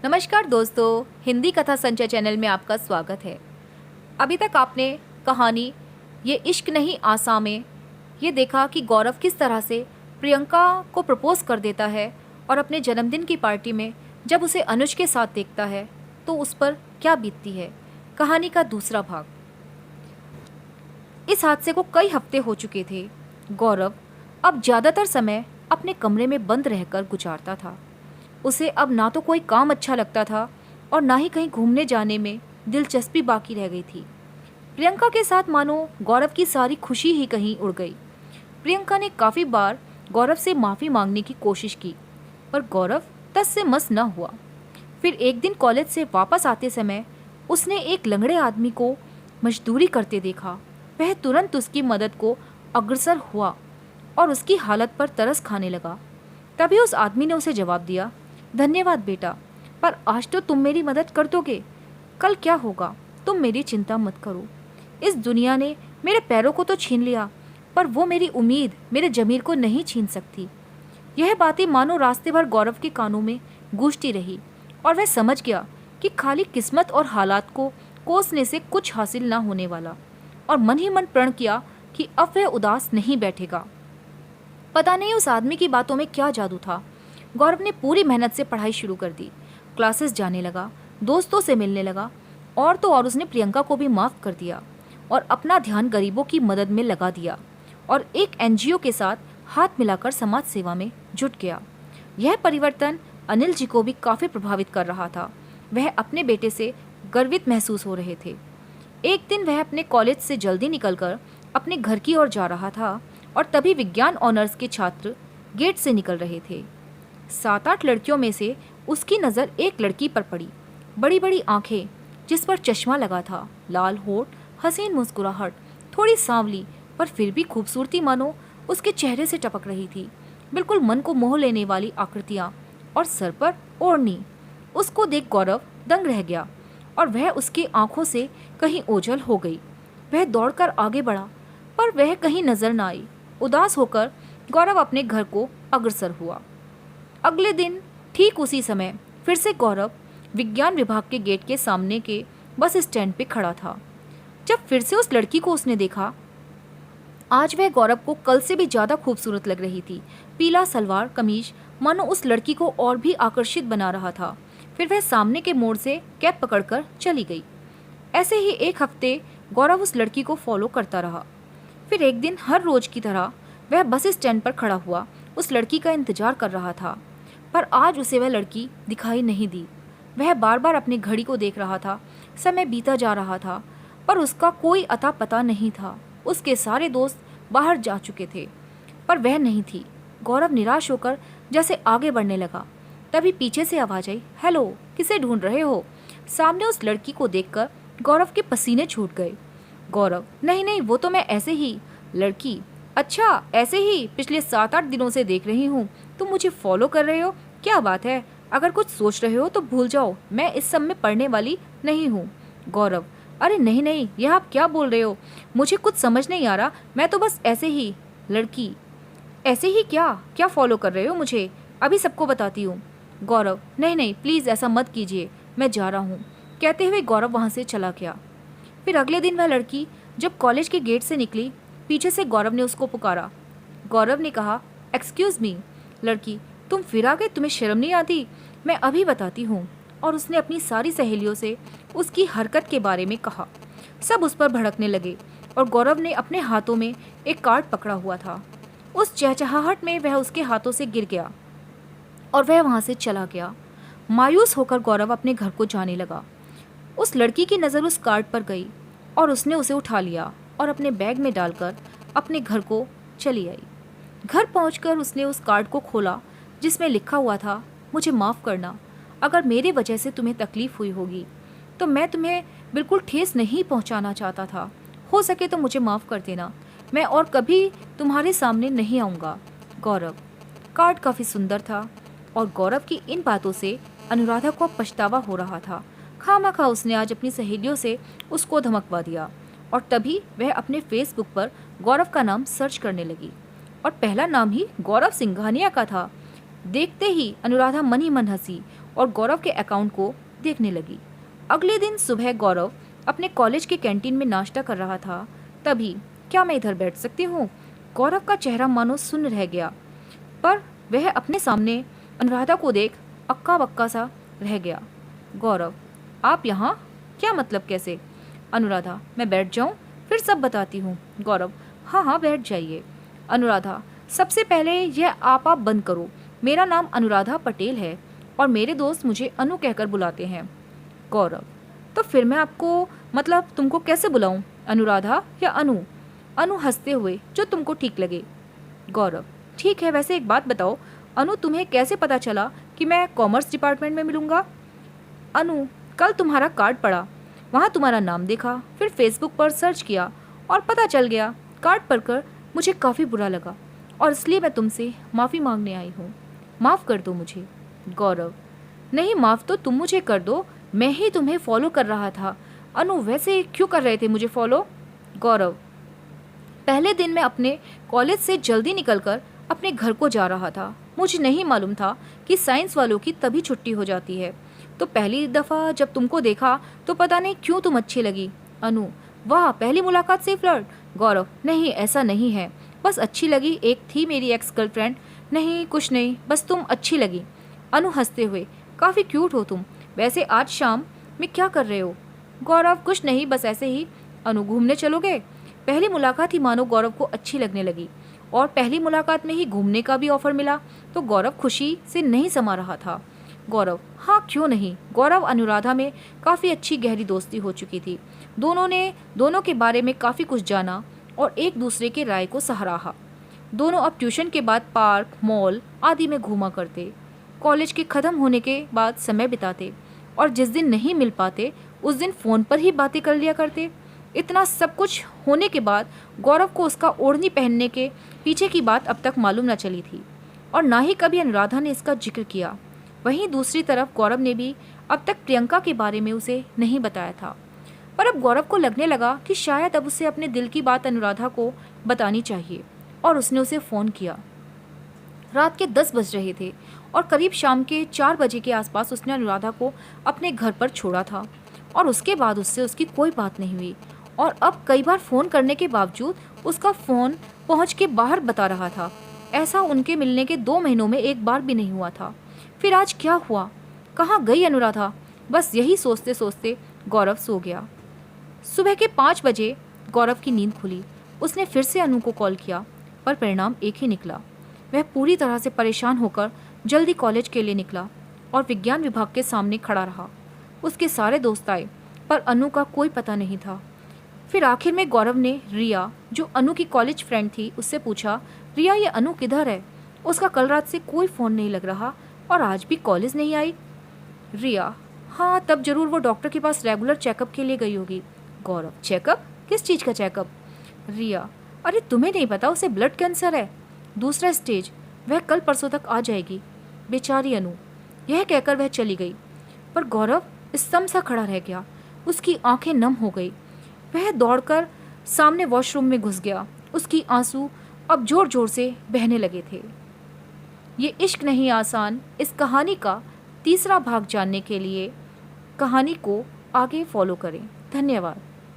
नमस्कार दोस्तों, हिंदी कथा संचय चैनल में आपका स्वागत है। अभी तक आपने कहानी ये इश्क नहीं आसा में ये देखा कि गौरव किस तरह से प्रियंका को प्रपोज कर देता है और अपने जन्मदिन की पार्टी में जब उसे अनुज के साथ देखता है तो उस पर क्या बीतती है। कहानी का दूसरा भाग। इस हादसे को कई हफ्ते हो चुके थे। गौरव अब ज़्यादातर समय अपने कमरे में बंद रहकर गुजारता था। उसे अब ना तो कोई काम अच्छा लगता था और ना ही कहीं घूमने जाने में दिलचस्पी बाकी रह गई थी। प्रियंका के साथ मानो गौरव की सारी खुशी ही कहीं उड़ गई। प्रियंका ने काफ़ी बार गौरव से माफ़ी मांगने की कोशिश की, पर गौरव तस से मस न हुआ। फिर एक दिन कॉलेज से वापस आते समय उसने एक लंगड़े आदमी को मजदूरी करते देखा। वह तुरंत उसकी मदद को अग्रसर हुआ और उसकी हालत पर तरस खाने लगा। तभी उस आदमी ने उसे जवाब दिया, धन्यवाद बेटा, पर आज तो तुम मेरी मदद कर दोगे, कल क्या होगा तुम मेरी चिंता मत करो। इस दुनिया ने मेरे पैरों को तो छीन लिया, पर वो मेरी उम्मीद मेरे जमीर को नहीं छीन सकती। यह बातें मानो रास्ते भर गौरव के कानों में गूंजती रही और वह समझ गया कि खाली किस्मत और हालात को कोसने से कुछ हासिल न होने वाला, और मन ही मन प्रण किया कि अब वह उदास नहीं बैठेगा। पता नहीं उस आदमी की बातों में क्या जादू था। गौरव ने पूरी मेहनत से पढ़ाई शुरू कर दी, क्लासेस जाने लगा, दोस्तों से मिलने लगा, और तो और उसने प्रियंका को भी माफ़ कर दिया और अपना ध्यान गरीबों की मदद में लगा दिया और एक एनजीओ के साथ हाथ मिलाकर समाज सेवा में जुट गया। यह परिवर्तन अनिल जी को भी काफ़ी प्रभावित कर रहा था। वह अपने बेटे से गर्वित महसूस हो रहे थे। एक दिन वह अपने कॉलेज से जल्दी निकलकर अपने घर की ओर जा रहा था और तभी विज्ञान ऑनर्स के छात्र गेट से निकल रहे थे। 7-8 लड़कियों में से उसकी नज़र एक लड़की पर पड़ी। बड़ी बड़ी आंखें, जिस पर चश्मा लगा था, लाल होठ, हसीन मुस्कुराहट, थोड़ी सांवली पर फिर भी खूबसूरती मानो उसके चेहरे से टपक रही थी। बिल्कुल मन को मोह लेने वाली आकृतियाँ और सर पर ओढ़नी। उसको देख गौरव दंग रह गया और वह उसकी आंखों से कहीं ओझल हो गई। वह दौड़कर आगे बढ़ा, पर वह कहीं नजर न आई। उदास होकर गौरव अपने घर को अग्रसर हुआ। अगले दिन ठीक उसी समय फिर से गौरव विज्ञान विभाग के गेट के सामने के बस स्टैंड पे खड़ा था। जब फिर से उस लड़की को उसने देखा, आज वह गौरव को कल से भी ज़्यादा खूबसूरत लग रही थी। पीला सलवार कमीज मानो उस लड़की को और भी आकर्षित बना रहा था। फिर वह सामने के मोड़ से कैब पकड़कर चली गई। ऐसे ही एक हफ्ते गौरव उस लड़की को फॉलो करता रहा। फिर एक दिन हर रोज की तरह वह बस स्टैंड पर खड़ा हुआ उस लड़की का इंतजार कर रहा था, पर आज उसे वह लड़की दिखाई नहीं दी। वह बार बार अपनी घड़ी को देख रहा था। समय बीता जा रहा था, पर उसका कोई अता पता नहीं था। उसके सारे दोस्त बाहर जा चुके थे, पर वह नहीं थी। गौरव निराश होकर जैसे आगे बढ़ने लगा, तभी पीछे से आवाज आई, हेलो, किसे ढूंढ रहे हो? सामने उस लड़की को देखकर गौरव के पसीने छूट गए। गौरव, नहीं नहीं, वो तो मैं ऐसे ही। लड़की, अच्छा ऐसे ही, पिछले 7-8 दिनों से देख रही हूँ तुम मुझे फॉलो कर रहे हो। क्या बात है? अगर कुछ सोच रहे हो तो भूल जाओ, मैं इस सब में पढ़ने वाली नहीं हूँ। गौरव, अरे नहीं नहीं, यह आप क्या बोल रहे हो? मुझे कुछ समझ नहीं आ रहा, मैं तो बस ऐसे ही। लड़की, ऐसे ही क्या क्या फॉलो कर रहे हो मुझे? अभी सबको बताती हूँ। गौरव, नहीं नहीं, प्लीज़ ऐसा मत कीजिए, मैं जा रहा हूँ। कहते हुए गौरव वहाँ से चला गया। फिर अगले दिन वह लड़की जब कॉलेज के गेट से निकली, पीछे से गौरव ने उसको पुकारा। गौरव ने कहा, एक्सक्यूज़ मी। लड़की, तुम फिर आ गए, तुम्हें शर्म नहीं आती? मैं अभी बताती हूँ। और उसने अपनी सारी सहेलियों से उसकी हरकत के बारे में कहा। सब उस पर भड़कने लगे और गौरव ने अपने हाथों में एक कार्ड पकड़ा हुआ था। उस चहचहाहट में वह उसके हाथों से गिर गया और वह वहाँ से चला गया। मायूस होकर गौरव अपने घर को जाने लगा। उस लड़की की नज़र उस कार्ड पर गई और उसने उसे उठा लिया और अपने बैग में डालकर अपने घर को चली आई। घर पहुंचकर उसने उस कार्ड को खोला जिसमें लिखा हुआ था, मुझे माफ़ करना, अगर मेरे वजह से तुम्हें तकलीफ़ हुई होगी तो मैं तुम्हें बिल्कुल ठेस नहीं पहुंचाना चाहता था। हो सके तो मुझे माफ़ कर देना, मैं और कभी तुम्हारे सामने नहीं आऊँगा। गौरव। कार्ड काफ़ी सुंदर था और गौरव की इन बातों से अनुराधा को पछतावा हो रहा था। खामखा उसने आज अपनी सहेलियों से उसको धमकवा दिया और तभी वह अपने फेसबुक पर गौरव का नाम सर्च करने लगी और पहला नाम ही गौरव सिंघानिया का था। देखते ही अनुराधा मन ही मन हंसी और गौरव के अकाउंट को देखने लगी। अगले दिन सुबह गौरव अपने कॉलेज के कैंटीन में नाश्ता कर रहा था। तभी, क्या मैं इधर बैठ सकती हूँ? गौरव का चेहरा मानो सुन्न रह गया, पर वह अपने सामने अनुराधा को देख अक्का बक्का सा रह गया। गौरव, आप यहाँ? क्या मतलब, कैसे? अनुराधा, मैं बैठ जाऊँ? फिर सब बताती हूँ। गौरव, हाँ हाँ बैठ जाइए। अनुराधा, सबसे पहले यह आप बंद करो। मेरा नाम अनुराधा पटेल है और मेरे दोस्त मुझे अनु कहकर बुलाते हैं। गौरव, तो फिर मैं आपको, मतलब तुमको कैसे बुलाऊं, अनुराधा या अनु? अनु हंसते हुए, जो तुमको ठीक लगे। गौरव, ठीक है, वैसे एक बात बताओ, अनु तुम्हें कैसे पता चला कि मैं कॉमर्स डिपार्टमेंट में मिलूंगा? अनु, कल तुम्हारा कार्ड पड़ा, वहाँ तुम्हारा नाम देखा, फिर फेसबुक पर सर्च किया और पता चल गया। कार्ड पढ़कर मुझे काफ़ी बुरा लगा और इसलिए मैं तुमसे माफ़ी मांगने आई हूँ। माफ़ कर दो मुझे। गौरव, नहीं, माफ़ तो तुम मुझे कर दो, मैं ही तुम्हें फॉलो कर रहा था। अनु, वैसे क्यों कर रहे थे मुझे फॉलो? गौरव, पहले दिन मैं अपने कॉलेज से जल्दी निकलकर अपने घर को जा रहा था। मुझे नहीं मालूम था कि साइंस वालों की तभी छुट्टी हो जाती है, तो पहली दफ़ा जब तुमको देखा तो पता नहीं क्यों तुम अच्छी लगी। अनु, वाह, पहली मुलाकात से फ्लर्ट? गौरव, नहीं, ऐसा नहीं है, बस अच्छी लगी, एक थी मेरी एक्स गर्लफ्रेंड। नहीं, कुछ नहीं, बस तुम अच्छी लगी। अनु हंसते हुए, काफ़ी क्यूट हो तुम। वैसे आज शाम में क्या कर रहे हो? गौरव, कुछ नहीं, बस ऐसे ही। अनु, घूमने चलोगे? पहली मुलाकात ही मानो गौरव को अच्छी लगने लगी और पहली मुलाकात में ही घूमने का भी ऑफर मिला तो गौरव खुशी से नहीं समा रहा था। गौरव, हाँ क्यों नहीं। गौरव अनुराधा में काफ़ी अच्छी गहरी दोस्ती हो चुकी थी। दोनों ने दोनों के बारे में काफ़ी कुछ जाना और एक दूसरे के राय को सराहा। दोनों अब ट्यूशन के बाद पार्क, मॉल आदि में घूमा करते, कॉलेज के ख़त्म होने के बाद समय बिताते और जिस दिन नहीं मिल पाते उस दिन फ़ोन पर ही बातें कर लिया करते। इतना सब कुछ होने के बाद गौरव को उसका ओढ़नी पहनने के पीछे की बात अब तक मालूम न चली थी और ना ही कभी अनुराधा ने इसका जिक्र किया। वहीं दूसरी तरफ गौरव ने भी अब तक प्रियंका के बारे में उसे नहीं बताया था, पर अब गौरव को लगने लगा कि शायद अब उसे अपने दिल की बात अनुराधा को बतानी चाहिए और उसने उसे फ़ोन किया। रात के 10 बज रहे थे और करीब शाम के 4 बजे के आसपास उसने अनुराधा को अपने घर पर छोड़ा था और उसके बाद उससे उसकी कोई बात नहीं हुई और अब कई बार फ़ोन करने के बावजूद उसका फ़ोन पहुंच के बाहर बता रहा था। ऐसा उनके मिलने के 2 महीनों में एक बार भी नहीं हुआ था। फिर आज क्या हुआ? कहाँ गई अनुराधा? बस यही सोचते सोचते गौरव सो गया। सुबह के 5 बजे गौरव की नींद खुली। उसने फिर से अनु को कॉल किया, पर परिणाम एक ही निकला। वह पूरी तरह से परेशान होकर जल्दी कॉलेज के लिए निकला और विज्ञान विभाग के सामने खड़ा रहा। उसके सारे दोस्त आए, पर अनु का कोई पता नहीं था। फिर आखिर में गौरव ने रिया, जो अनु की कॉलेज फ्रेंड थी, उससे पूछा, रिया, ये अनु किधर है? उसका कल रात से कोई फ़ोन नहीं लग रहा और आज भी कॉलेज नहीं आई। रिया, हाँ, तब जरूर वो डॉक्टर के पास रेगुलर चेकअप के लिए गई होगी। गौरव, चेकअप? किस चीज़ का चेकअप? रिया, अरे तुम्हें नहीं पता, उसे ब्लड कैंसर है, दूसरा स्टेज। वह कल परसों तक आ जाएगी। बेचारी अनु। यह कहकर वह चली गई, पर गौरव स्तंभ सा खड़ा रह गया। उसकी आंखें नम हो गई। वह दौड़कर सामने वॉशरूम में घुस गया। उसकी आंसू अब जोर जोर से बहने लगे थे। ये इश्क नहीं आसान, इस कहानी का तीसरा भाग जानने के लिए कहानी को आगे फॉलो करें। धन्यवाद।